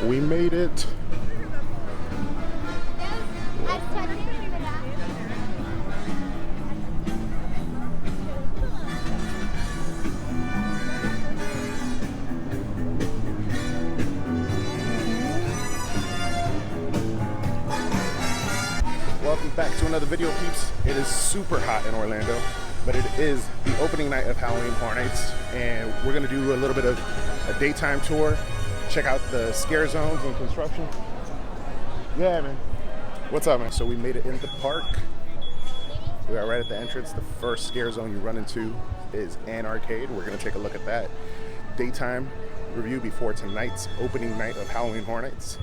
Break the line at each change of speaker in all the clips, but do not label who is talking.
We made it. Welcome back to another video, peeps. It is super hot in Orlando, but it is the opening night of Halloween Horror Nights, and we're gonna do a little bit of a daytime tour, check out the scare zones and construction. Yeah, man. What's up, man? So we made it in the park. We are right at the entrance. The first scare zone you run into is an arcade. We're gonna take a look at that daytime review before tonight's opening night of Halloween Horror Nights.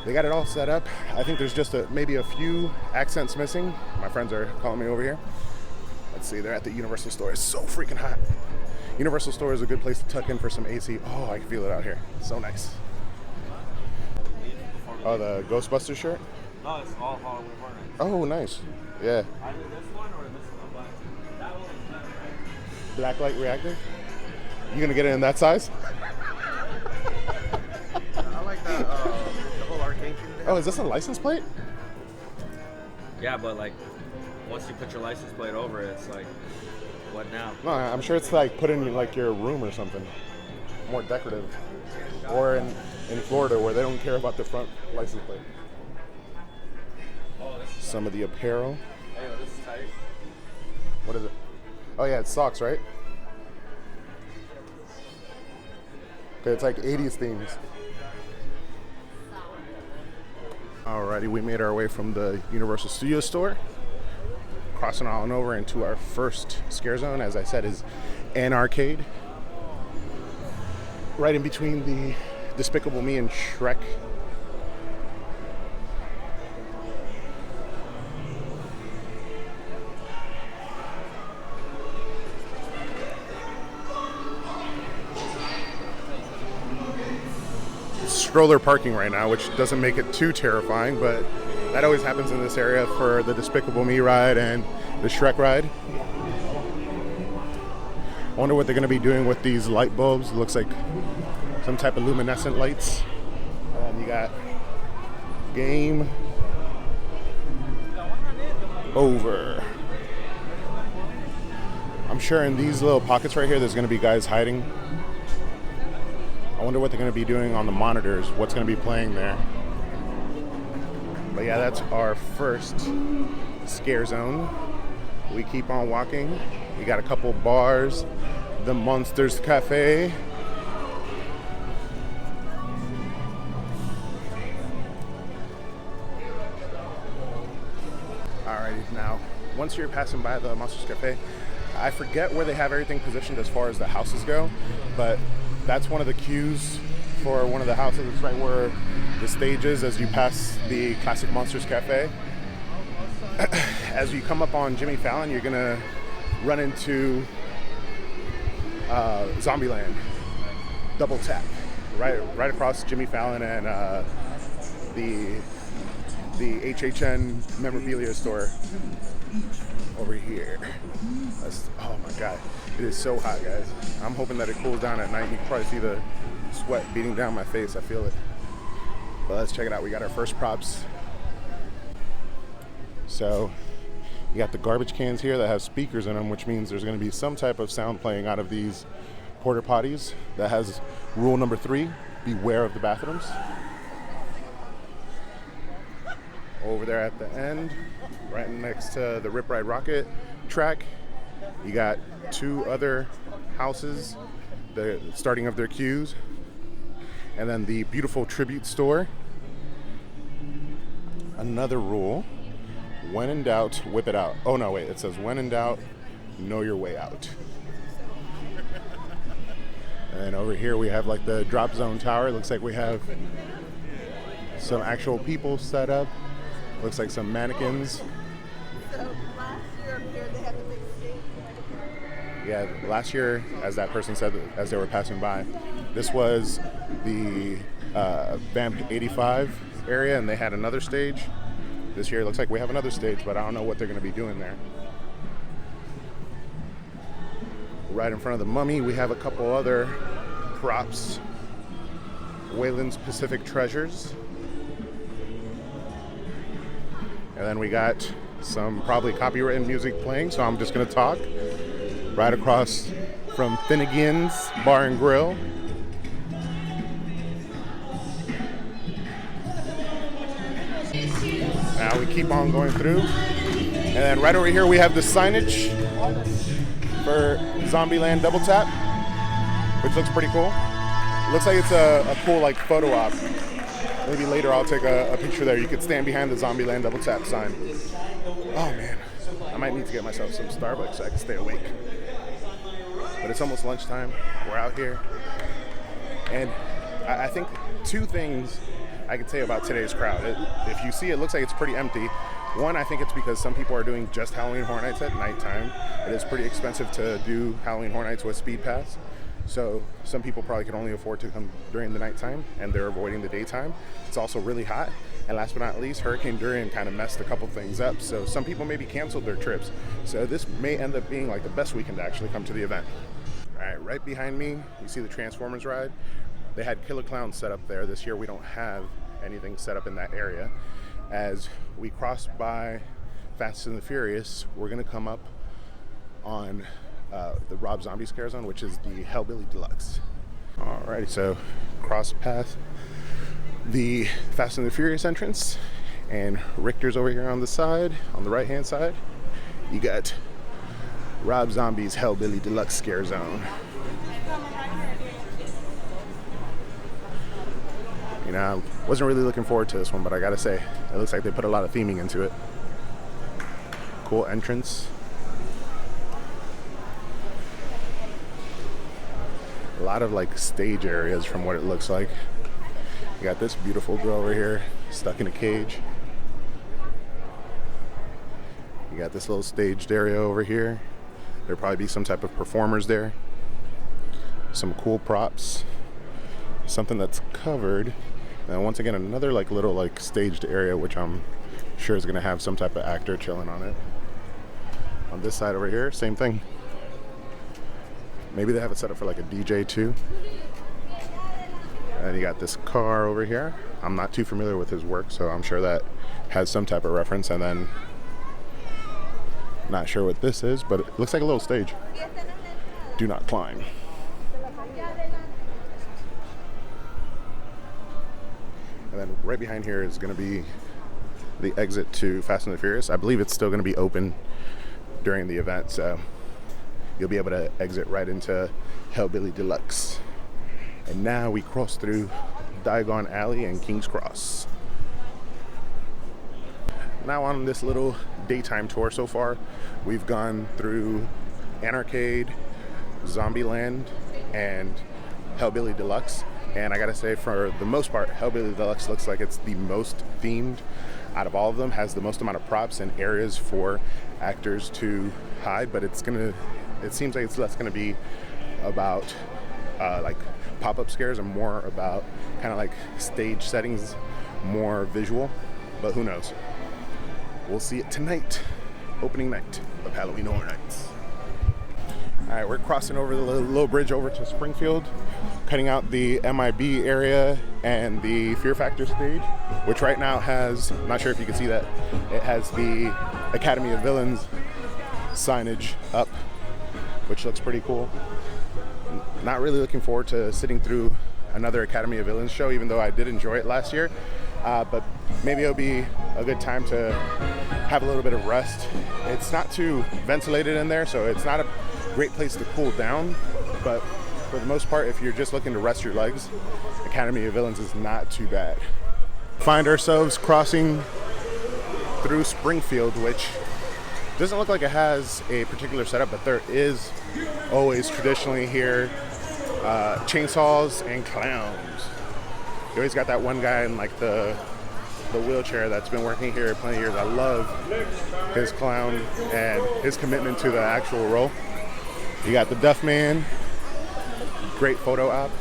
They got it all set up. I think there's just maybe a few accents missing. My friends are calling me over here. Let's see, they're at the Universal store. It's so freaking hot. Universal store is a good place to tuck in for some AC. Oh, I can feel it out here. So nice. Oh, the Ghostbusters shirt?
No, it's all Halloween Horror Nights.
Oh, nice. Yeah.
Either this one or this one. That one is better, right?
Blacklight reactor? You gonna get it in that size?
I like that, the whole arcade thing.
Oh, is this a license plate?
Yeah, but like, once you put your license plate over it, it's like, what now?
No, I'm sure it's like put in like your room or something. More decorative. Or in Florida where they don't care about the front license plate. Some of the apparel.
Hey, this is tight.
What is it? Oh yeah, it's socks, right? Okay, it's like 80s themes. Alrighty, we made our way from the Universal Studios store, crossing on over into our first scare zone, as I said, is an arcade. Right in between the Despicable Me and Shrek. Stroller parking right now, which doesn't make it too terrifying, but that always happens in this area for the Despicable Me ride and the Shrek ride. I wonder what they're going to be doing with these light bulbs. It looks like some type of luminescent lights. And you got game over. I'm sure in these little pockets right here, there's going to be guys hiding. I wonder what they're going to be doing on the monitors, what's going to be playing there. But yeah, that's our first scare zone. We keep on walking. We got a couple bars, the Monsters Cafe. Alrighty, now, once you're passing by the Monsters Cafe, I forget where they have everything positioned as far as the houses go, but that's one of the queues for one of the houses. It's right where the stage is as you pass the classic Monsters Cafe. As you come up on Jimmy Fallon, you're gonna run into Zombieland. Double tap, right across Jimmy Fallon and the HHN memorabilia store over here. Oh my God, it is so hot, guys. I'm hoping that it cools down at night. You can probably see the sweat beating down my face. I feel it. But let's check it out. We got our first props. So you got the garbage cans here that have speakers in them, which means there's going to be some type of sound playing out of these porta potties. That has rule number 3: beware of the bathrooms. Over there at the end, right next to the Rip Ride Rocket track, you got 2 other houses, the starting of their queues, and then the beautiful tribute store. Another rule: when in doubt, whip it out. Oh no, wait, it says when in doubt, know your way out. And over here we have like the drop zone tower. It looks like we have some actual people set up. Looks like some mannequins.
So last year up here they had the big stage.
Yeah, last year, as that person said as they were passing by, this was the Vamp 85 area, and they had another stage. This year it looks like we have another stage, but I don't know what they're going to be doing there. Right in front of the Mummy, we have a couple other props Wayland's Pacific Treasures. And then we got some probably copywritten music playing, so I'm just gonna talk. Right across from Finnegan's Bar and Grill. Now we keep on going through. And then right over here we have the signage for Zombieland Double Tap, which looks pretty cool. It looks like it's a cool like photo op. Maybe later I'll take a picture there. You could stand behind the Zombieland Double Tap sign. Oh man, I might need to get myself some Starbucks so I can stay awake. But it's almost lunchtime. We're out here. And I think two things I could say about today's crowd. If you see, it looks like it's pretty empty. One, I think it's because some people are doing just Halloween Horror Nights at nighttime. It is pretty expensive to do Halloween Horror Nights with Speed Pass. So some people probably can only afford to come during the nighttime, and they're avoiding the daytime. It's also really hot. And last but not least, Hurricane Dorian kind of messed a couple things up. So some people maybe canceled their trips. So this may end up being like the best weekend to actually come to the event. All right, right behind me, you see the Transformers ride. They had Killer Clowns set up there. This year we don't have anything set up in that area. As we cross by Fast and the Furious, we're gonna come up on the Rob Zombie Scare Zone, which is the Hellbilly Deluxe. Alrighty, so cross past the Fast and the Furious entrance, and Richter's over here on the side, on the right hand side. You got Rob Zombie's Hellbilly Deluxe Scare Zone. You know, I wasn't really looking forward to this one, but I gotta say, it looks like they put a lot of theming into it. Cool entrance. A lot of like stage areas from what it looks like. You got this beautiful girl over here stuck in a cage. You got this little staged area over here. There'll probably be some type of performers there. Some cool props. Something that's covered. And once again, another like little like staged area, which I'm sure is gonna have some type of actor chilling on it. On this side over here, same thing. Maybe they have it set up for like a DJ too. And you got this car over here. I'm not too familiar with his work, so I'm sure that has some type of reference. And then, not sure what this is, but it looks like a little stage. Do not climb. And then right behind here is going to be the exit to Fast and the Furious. I believe it's still going to be open during the event, so you'll be able to exit right into Hellbilly Deluxe. And now we cross through Diagon Alley and King's Cross. Now on this little daytime tour so far, we've gone through Anarcade, Zombieland, and Hellbilly Deluxe. And I gotta say, for the most part, Hellbilly Deluxe looks like it's the most themed out of all of them, has the most amount of props and areas for actors to hide, but it seems like it's less gonna be about like pop-up scares and more about kind of like stage settings, more visual, but who knows? We'll see it tonight, opening night of Halloween Horror Nights. All right, we're crossing over the little bridge over to Springfield, cutting out the MIB area and the Fear Factor stage, which right now has, I'm not sure if you can see that, it has the Academy of Villains signage up, which looks pretty cool. Not really looking forward to sitting through another Academy of Villains show, even though I did enjoy it last year. But maybe it'll be a good time to have a little bit of rest. It's not too ventilated in there, so it's not a great place to cool down. But for the most part, if you're just looking to rest your legs, Academy of Villains is not too bad. Find ourselves crossing through Springfield, which doesn't look like it has a particular setup, but there is always traditionally here chainsaws and clowns. You always got that one guy in like the wheelchair that's been working here plenty of years. I love his clown and his commitment to the actual role. You got the Duff Man, great photo op,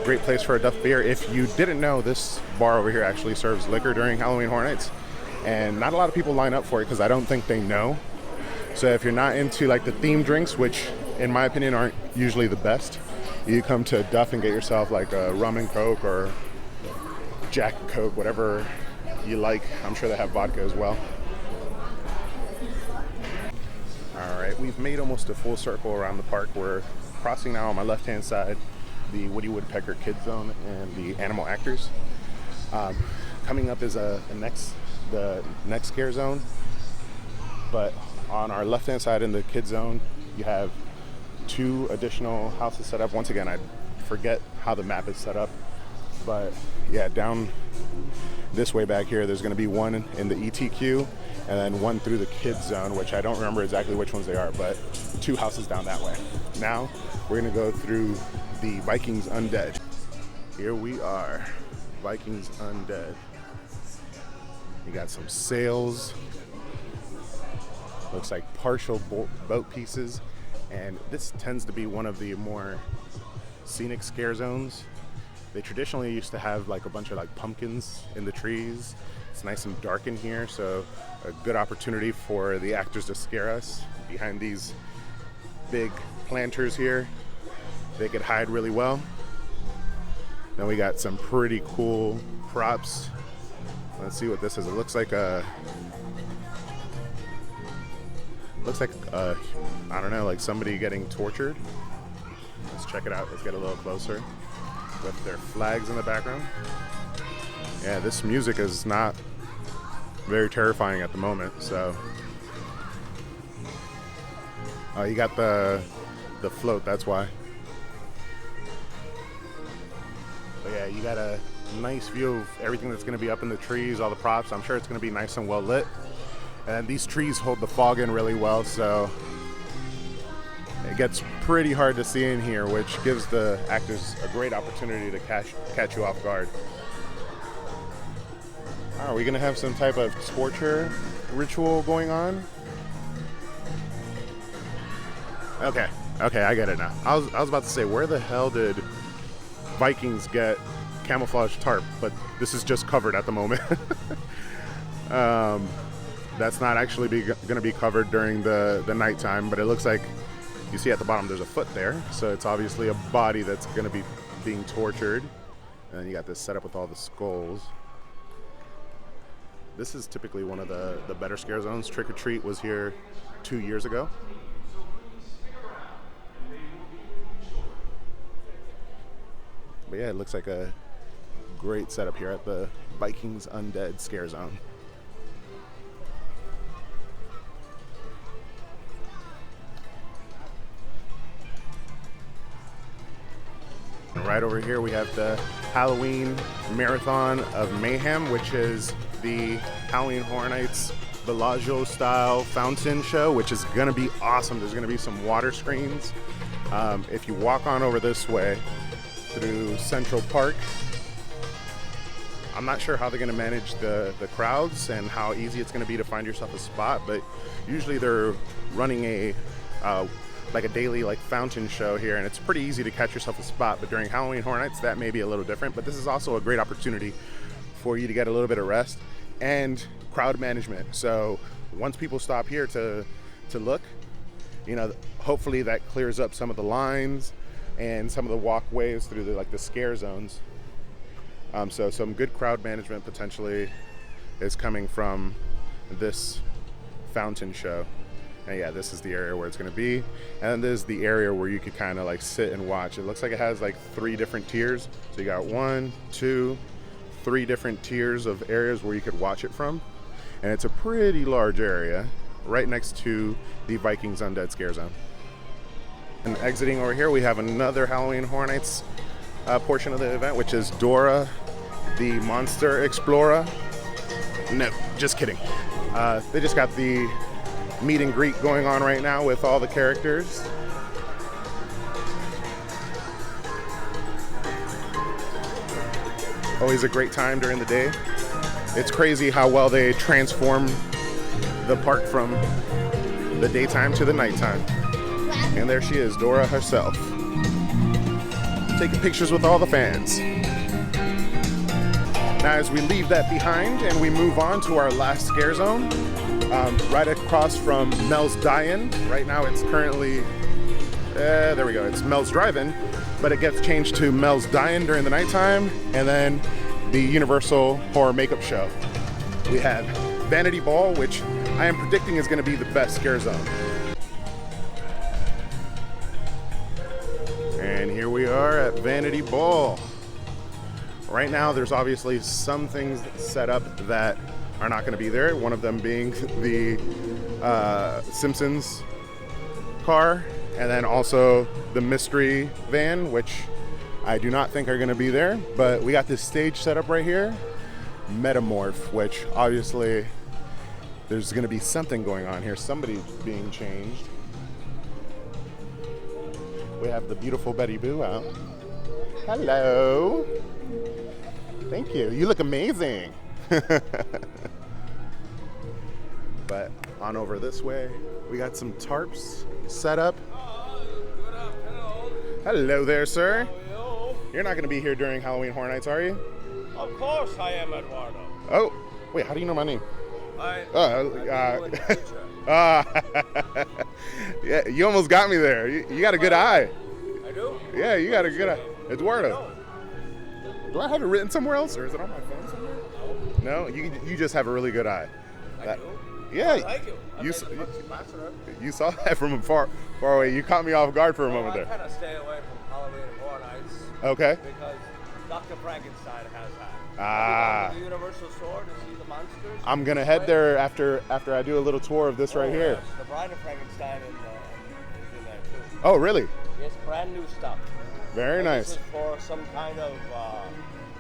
great place for a Duff beer. If you didn't know, this bar over here actually serves liquor during Halloween Horror Nights, and not a lot of people line up for it because I don't think they know. So if you're not into like the themed drinks, which in my opinion aren't usually the best, You come to Duff and get yourself like a rum and Coke or Jack and Coke, whatever you like. I'm sure they have vodka as well. All right, we've made almost a full circle around the park. We're crossing now on my left-hand side the Woody Woodpecker Kids Zone and the Animal Actors. Coming up is the next scare zone, but on our left-hand side in the Kids Zone, you have 2 additional houses set up. Once again, I forget how the map is set up, but yeah, down this way back here, there's going to be one in the ETQ and then one through the Kids Zone, which I don't remember exactly which ones they are, but 2 houses down that way. Now we're going to go through the Vikings Undead. Here we are, Vikings Undead. You got some sails, looks like partial boat pieces, and this tends to be one of the more scenic scare zones. They traditionally used to have like a bunch of like pumpkins in the trees. It's nice and dark in here, so a good opportunity for the actors to scare us. Behind these big planters here, they could hide really well. Then we got some pretty cool props. Let's see what this is. It looks like I don't know, like somebody getting tortured. Let's check it out. Let's get a little closer with their flags in the background. Yeah, this music is not very terrifying at the moment, so. Oh, you got the float, that's why. But yeah, you got a nice view of everything that's going to be up in the trees, all the props. I'm sure it's going to be nice and well lit. And these trees hold the fog in really well, so it gets pretty hard to see in here, which gives the actors a great opportunity to catch you off guard. Are we going to have some type of torture ritual going on? Okay, I get it now. I was about to say, where the hell did Vikings get camouflage tarp? But this is just covered at the moment. That's not actually going to be covered during the nighttime, but it looks like you see at the bottom there's a foot there, so it's obviously a body that's going to be being tortured. And then you got this setup with all the skulls. This is typically one of the better scare zones. Trick or Treat was here 2 years ago. But yeah, it looks like a great setup here at the Vikings Undead scare zone. And right over here we have the Halloween Marathon of Mayhem, which is the Halloween Horror Nights Bellagio style fountain show, which is going to be awesome. There's going to be some water screens. If you walk on over this way through Central Park, I'm not sure how they're going to manage the crowds and how easy it's going to be to find yourself a spot, but usually they're running a daily like fountain show here, and it's pretty easy to catch yourself a spot. But during Halloween Horror Nights, that may be a little different. But this is also a great opportunity for you to get a little bit of rest and crowd management. So once people stop here to look, you know, hopefully that clears up some of the lines and some of the walkways through the scare zones. So some good crowd management potentially is coming from this fountain show. And yeah, this is the area where it's going to be. And this is the area where you could kind of like sit and watch. It looks like it has like 3 different tiers. So you got 1, 2, 3 different tiers of areas where you could watch it from. And it's a pretty large area right next to the Vikings Undead scare zone. And exiting over here, we have another Halloween Horror Nights portion of the event, which is Dora the Monster Explorer. No, just kidding. They just got the meet and greet going on right now with all the characters. Always a great time during the day. It's crazy how well they transform the park from the daytime to the nighttime. And there she is, Dora herself, taking pictures with all the fans. Now as we leave that behind and we move on to our last scare zone, right across from Mel's Dine-In. Right now it's currently, there we go, it's Mel's Drive-In. but it gets changed to Mel's Dine during the nighttime, and then the Universal Horror Makeup Show. We have Vanity Ball, which I am predicting is going to be the best scare zone. And here we are at Vanity Ball. Right now, there's obviously some things set up that are not going to be there. One of them being the Simpsons car, and then also the mystery van, which I do not think are going to be there. But we got this stage set up right here, Metamorph, which obviously there's going to be something going on here. Somebody's being changed. We have the beautiful Betty Boo out. Hello. Thank you. You look amazing. But on over this way, we got some tarps set up. Hello there, sir. You're not going to be here during Halloween Horror Nights, are you?
Of course I am, Eduardo.
Oh, wait, how do you know my name? Yeah, you almost got me there. You got a good eye.
I do?
Yeah, you got a good eye. Eduardo. Do I have it written somewhere else, or is it on my phone somewhere? No, you just have a really good eye.
I do?
Yeah.
Thank you.
You saw that from far away. You caught me off guard for a moment
I
there.
kind of stay away from Halloween and Horror Nights.
Okay.
Because Dr. Frankenstein has that.
Ah.
Have you gone to the Universal store to see the monsters?
I'm gonna head there after I do a little tour of this right here.
Yes. The Bride of Frankenstein is in there too.
Oh, really?
Yes, brand new stuff.
Very
And
nice.
This is for some kind of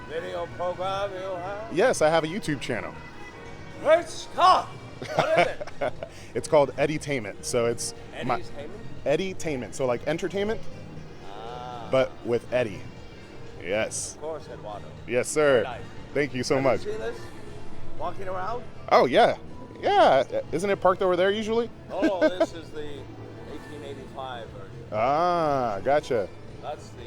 video program you have?
Yes, I have a YouTube channel.
Great Scott! What is it?
It's called Edutainment. So it's
Eddie's Heyman?
Edutainment. So like entertainment, but with Eddie. Yes.
Of course, Eduardo.
Yes, sir.
Nice.
Thank you so
Have
much.
you seen this? Walking around?
Oh yeah, yeah. Isn't it parked over there usually?
Oh, this is the 1885 version.
Ah, gotcha.
That's the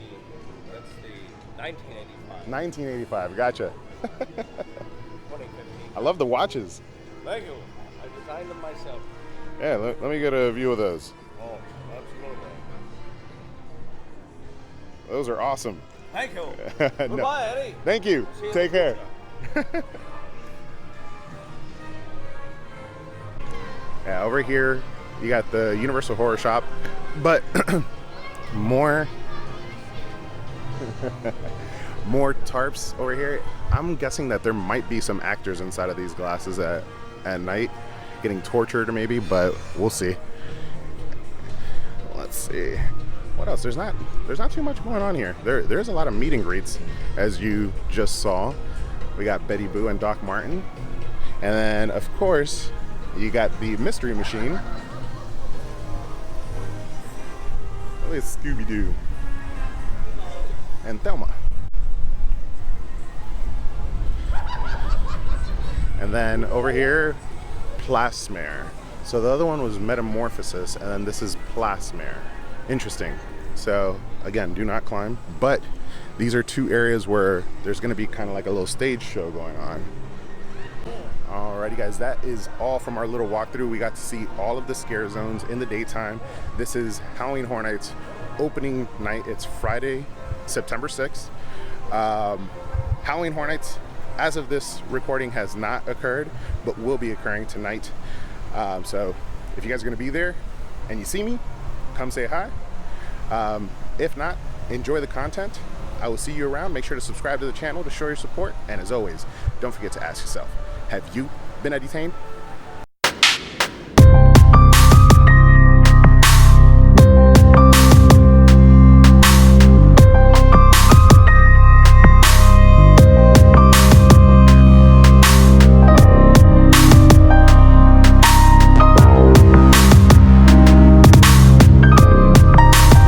1985.
1985. Gotcha.
2015.
I love the watches.
Thank you. I designed them myself.
Yeah, let me get a view of those.
Oh, absolutely.
Those are awesome.
Thank you.
No.
Goodbye, Eddie.
Thank you.
See you in
Take
the
care.
future.
Yeah, over here you got the Universal Horror Shop, but more tarps over here. I'm guessing that there might be some actors inside of these glasses at night getting tortured maybe, but we'll see. Let's see. What else? There's not too much going on here. There's a lot of meet and greets, as you just saw. We got Betty Boo and Doc Martin. And then of course you got the Mystery Machine. Oh, it's Scooby-Doo. And Thelma. And then over here, Plasmare. So the other one was Metamorphosis, and then this is Plasmare. Interesting. So again, do not climb, but these are two areas where there's going to be kind of like a little stage show going on. Alrighty guys, that is all from our little walkthrough. We got to see all of the scare zones in the daytime. This is Halloween Horror Nights opening night. It's Friday, September 6th. Halloween Horror Nights, as of this recording, has not occurred, but will be occurring tonight. So if you guys are going to be there and you see me, come say hi. If not, enjoy the content. I will see you around. Make sure to subscribe to the channel to show your support. And as always, don't forget to ask yourself, have you been entertained?